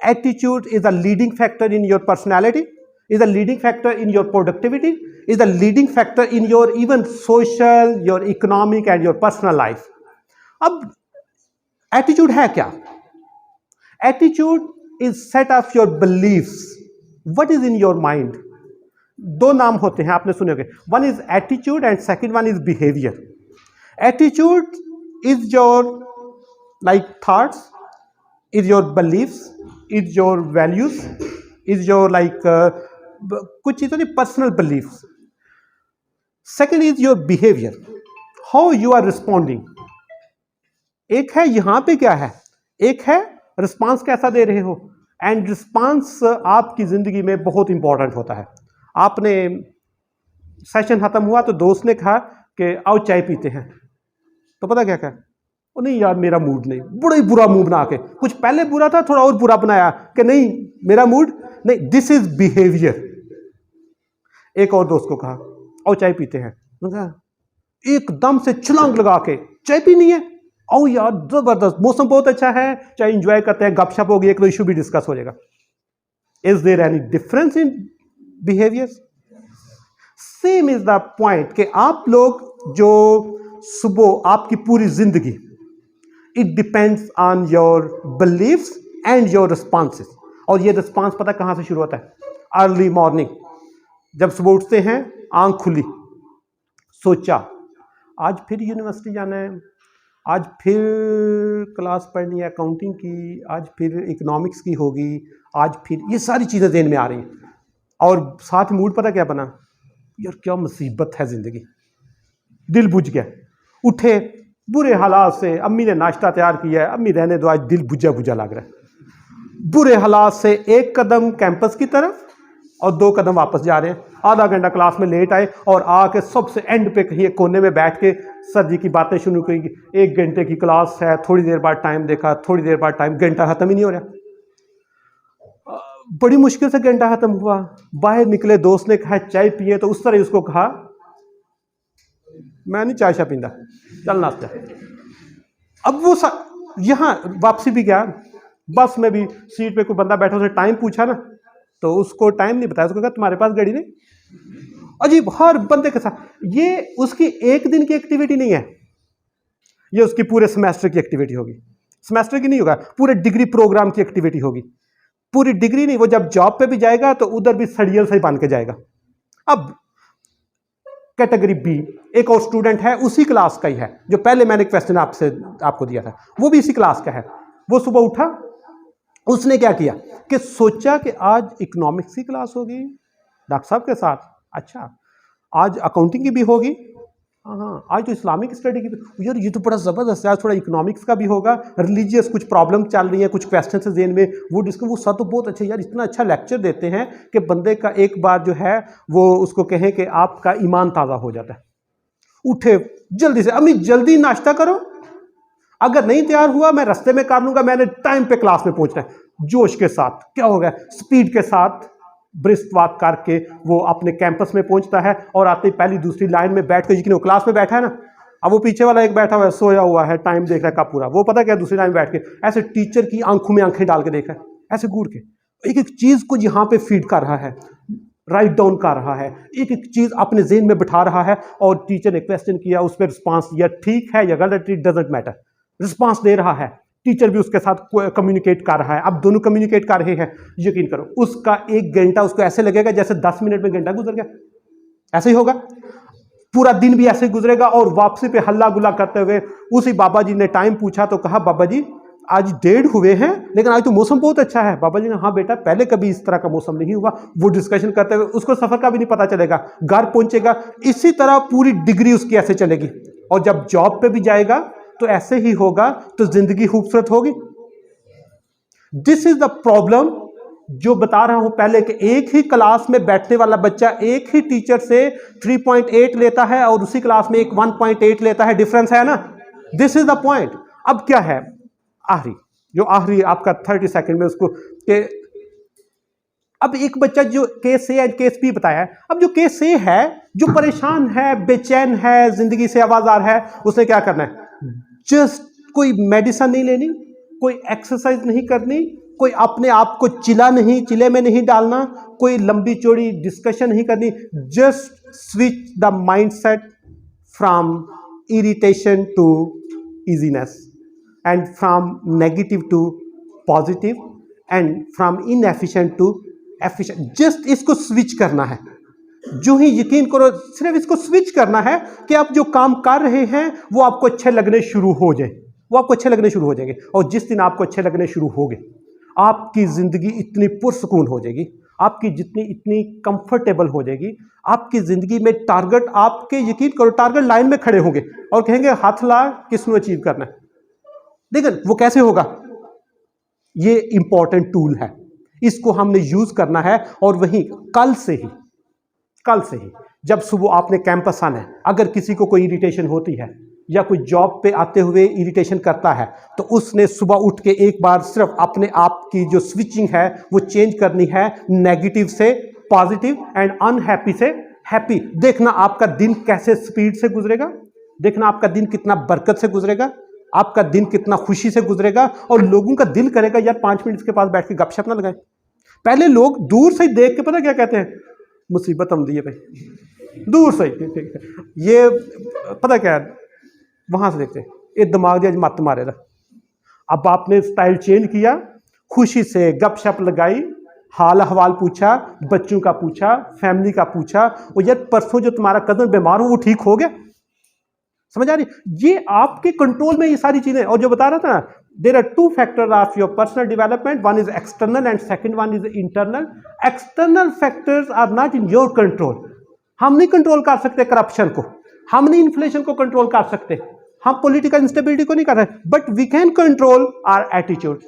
attitude is a leading factor in your personality, is a leading factor in your productivity, is a leading factor in your even social, your economic and your personal life. अब attitude है क्या? Attitude is set of your beliefs. What is in your mind? दो नाम होते हैं, आपने सुने होंगे. One is attitude and second one is behavior. Attitude is your like thoughts, is your beliefs, is your values, is your like कुछ चीज़ों की personal beliefs. Second is your behavior, how you are responding. एक है यहाँ पे क्या है, एक है रिस्पांस कैसा दे रहे हो. एंड रिस्पांस आपकी जिंदगी में बहुत इंपॉर्टेंट होता है. आपने सेशन खत्म हुआ तो दोस्त ने कहा कि आओ चाय पीते हैं, तो पता क्या कहा, नहीं यार मेरा मूड नहीं, बड़ा ही बुरा मूड बना के, कुछ पहले बुरा था थोड़ा और बुरा बनाया कि नहीं मेरा मूड नहीं. This is behaviour. एक और दोस्त को कहा आओ चाय पीते हैं, एकदम से छलांग लगा के चाय पीनी है, आओ यार जबरदस्त, मौसम बहुत अच्छा है, चाय इंजॉय करते हैं, गपशप होगी, एक दो इशू भी डिस्कस हो जाएगा. Is there any difference in behaviour? Same is the point कि आप लोग जो सुबह आपकी पूरी जिंदगी, it depends on your beliefs and your responses. और ये रिस्पॉन्स पता कहां से शुरू होता है? अर्ली मॉर्निंग, जब सुबह उठते हैं, आंख खुली, सोचा आज फिर यूनिवर्सिटी जाना है, आज फिर क्लास पढ़नी है अकाउंटिंग की, आज फिर इकोनॉमिक्स की होगी, आज फिर ये सारी चीज़ें ज़हन में आ रही हैं. और साथ मूड पता क्या बना, यार क्या मुसीबत है ज़िंदगी, दिल बुझ गया. उठे बुरे हालात से, अम्मी ने नाश्ता तैयार किया है, अम्मी रहने दो, आज दिल बुझा बुझा लग रहा है. बुरे हालात से एक कदम कैंपस की तरफ और दो कदम वापस जा रहे हैं. आधा घंटा क्लास में लेट आए और आके सबसे एंड पे कहीं एक कोने में बैठ के सर जी की बातें शुरू करेंगी. 1 घंटे की क्लास है, थोड़ी देर बाद टाइम देखा, थोड़ी देर बाद टाइम, घंटा खत्म ही नहीं हो रहा. बड़ी मुश्किल से घंटा खत्म हुआ, बाहर निकले, दोस्त ने कहा चाय पिए, तो उस तरह उसको कहा मैं नहीं चाय शा पींदा, चल नाश्ता. अब वो यहाँ वापसी भी गया, बस में भी सीट पे कोई बंदा बैठा, उसे टाइम पूछा ना, तो उसको टाइम नहीं बताया, उसको कहा तुम्हारे पास गाड़ी नहीं. अजीब, हर बंदे के साथ. ये उसकी एक दिन की एक्टिविटी नहीं है, ये उसकी पूरे सेमेस्टर की एक्टिविटी होगी. सेमेस्टर की नहीं होगा, पूरे डिग्री प्रोग्राम की एक्टिविटी होगी. पूरी डिग्री नहीं, वो जब जॉब पे भी जाएगा तो उधर भी सड़ियल से ही बन के जाएगा. अब कैटेगरी बी, एक और स्टूडेंट है, उसी क्लास का ही है, जो पहले मैंने क्वेश्चन आपको दिया था, वो भी इसी क्लास का है. वो सुबह उठा, उसने क्या किया कि सोचा कि आज इकोनॉमिक्स की क्लास होगी डॉक्टर साहब के साथ, अच्छा आज अकाउंटिंग की भी होगी, हाँ आज तो इस्लामिक स्टडी की भी, यार ये तो बड़ा ज़बरदस्त है, आज थोड़ा इकोनॉमिक्स का भी होगा, रिलीजियस कुछ प्रॉब्लम चल रही है, कुछ क्वेश्चन से जेन में वो डिस्कस, वो सर तो बहुत अच्छे, यार इतना अच्छा लेक्चर देते हैं कि बंदे का एक बार जो है वो उसको कहें कि आपका ईमान ताज़ा हो जाता है. उठे जल्दी से, अम्मी जल्दी नाश्ता करो, अगर नहीं तैयार हुआ मैं रास्ते में कर लूंगा, मैंने टाइम पे क्लास में पहुंचना है. जोश के साथ, क्या हो गया, स्पीड के साथ ब्रिस्क वॉक करके वो अपने कैंपस में पहुंचता है, और आते ही पहली दूसरी लाइन में बैठ कर, यकीन वो क्लास में बैठा है ना, अब वो पीछे वाला एक बैठा हुआ है, सोया हुआ है, टाइम देख रहा है कब पूरा, वो पता क्या दूसरी लाइन में बैठ के ऐसे टीचर की आंखों में आंखें डाल के देख रहा है, ऐसे घूर के एक एक चीज को यहाँ पे फीड कर रहा है, राइट डाउन कर रहा है, एक एक चीज अपने ज़हन में बिठा रहा है. और टीचर ने क्वेश्चन किया, उस पर रिस्पॉन्स दिया, ठीक है या गलत, इट डजंट मैटर, रिस्पॉन्स दे रहा है. टीचर भी उसके साथ कम्युनिकेट कर रहा है, अब दोनों कम्युनिकेट कर रहे हैं. यकीन करो उसका 1 घंटा उसको ऐसे लगेगा जैसे 10 मिनट में घंटा गुजर गया. ऐसे ही होगा, पूरा दिन भी ऐसे ही गुजरेगा. और वापसी पे हल्ला गुल्ला करते हुए उसी बाबा जी ने टाइम पूछा, तो कहा बाबा जी आज 1:30 हुए हैं, लेकिन आज तो मौसम बहुत अच्छा है. बाबा जी ने हाँ बेटा पहले कभी इस तरह का मौसम नहीं हुआ. वो डिस्कशन करते हुए उसको सफर का भी नहीं पता चलेगा, घर पहुंचेगा. इसी तरह पूरी डिग्री उसकी ऐसे चलेगी. और जब जॉब पे भी जाएगा तो ऐसे ही होगा, तो जिंदगी खूबसूरत होगी. दिस इज द प्रॉब्लम जो बता रहा हूं पहले, कि एक ही क्लास में बैठने वाला बच्चा एक ही टीचर से 3.8 लेता है और उसी क्लास में एक 1.8 लेता है. डिफरेंस है ना. This is the point. अब क्या है आखिरी आपका 30 सेकंड में उसको के, अब एक बच्चा जो case A and case B बताया है. अब जो केस ए है, जो परेशान है, बेचैन है, जिंदगी से आवाजार है, उसने क्या करना है, जस्ट कोई मेडिसिन नहीं लेनी, कोई एक्सरसाइज नहीं करनी, कोई अपने आप को चिले में नहीं डालना, कोई लंबी चौड़ी डिस्कशन नहीं करनी। Just switch the mindset from irritation to easiness and from negative to positive and from inefficient to efficient. Just इसको स्विच करना है। जो ही यकीन करो, सिर्फ इसको स्विच करना है कि आप जो काम कर रहे हैं वो आपको अच्छे लगने शुरू हो जाए, वो आपको अच्छे लगने शुरू हो जाएंगे। और जिस दिन आपको अच्छे लगने शुरू हो गए, आपकी जिंदगी इतनी पुरसकून हो जाएगी, आपकी जितनी इतनी कंफर्टेबल हो जाएगी। आपकी जिंदगी में टारगेट, आपके यकीन करो टारगेट लाइन में खड़े होंगे और कहेंगे हाथ ला, किसने अचीव करना है। लेकिन वो कैसे होगा? ये इंपॉर्टेंट टूल है, इसको हमने यूज करना है। और वहीं कल से ही जब सुबह आपने कैंपस आना है, अगर किसी को कोई इरिटेशन होती है या कोई जॉब पे आते हुए इरिटेशन करता है, तो उसने सुबह उठ के एक बार सिर्फ अपने आप की जो स्विचिंग है वो चेंज करनी है, नेगेटिव से पॉजिटिव एंड अनहैप्पी से हैप्पी। देखना आपका दिन कैसे स्पीड से गुजरेगा, देखना आपका दिन कितना बरकत से गुजरेगा, आपका दिन कितना खुशी से गुजरेगा। और लोगों का दिल करेगा यार 5 मिनट के पास बैठ के गपशप ना लगाएं। पहले लोग दूर से देख के पता क्या कहते हैं, मुसीबत हम दिए भाई, दूर से ये पता क्या है, वहां से देखते हैं ये दिमाग दिया मत मारेगा। अब आपने स्टाइल चेंज किया, खुशी से गपशप लगाई, हाल अहवाल पूछा, बच्चों का पूछा, फैमिली का पूछा, और यार परसों जो तुम्हारा कदम बीमार हो वो ठीक हो गया। समझ आ रही? ये आपके कंट्रोल में ये सारी चीजें। और जो बता रहा था ना, there are 2 factor of your personal development, one is external and second one is internal. External factors are not in your control. हम नहीं कंट्रोल कर सकते करप्शन को, हम नहीं इन्फ्लेशन को कंट्रोल कर सकते, हम पॉलिटिकल इंस्टेबिलिटी को नहीं कर रहे, but we can control our attitude.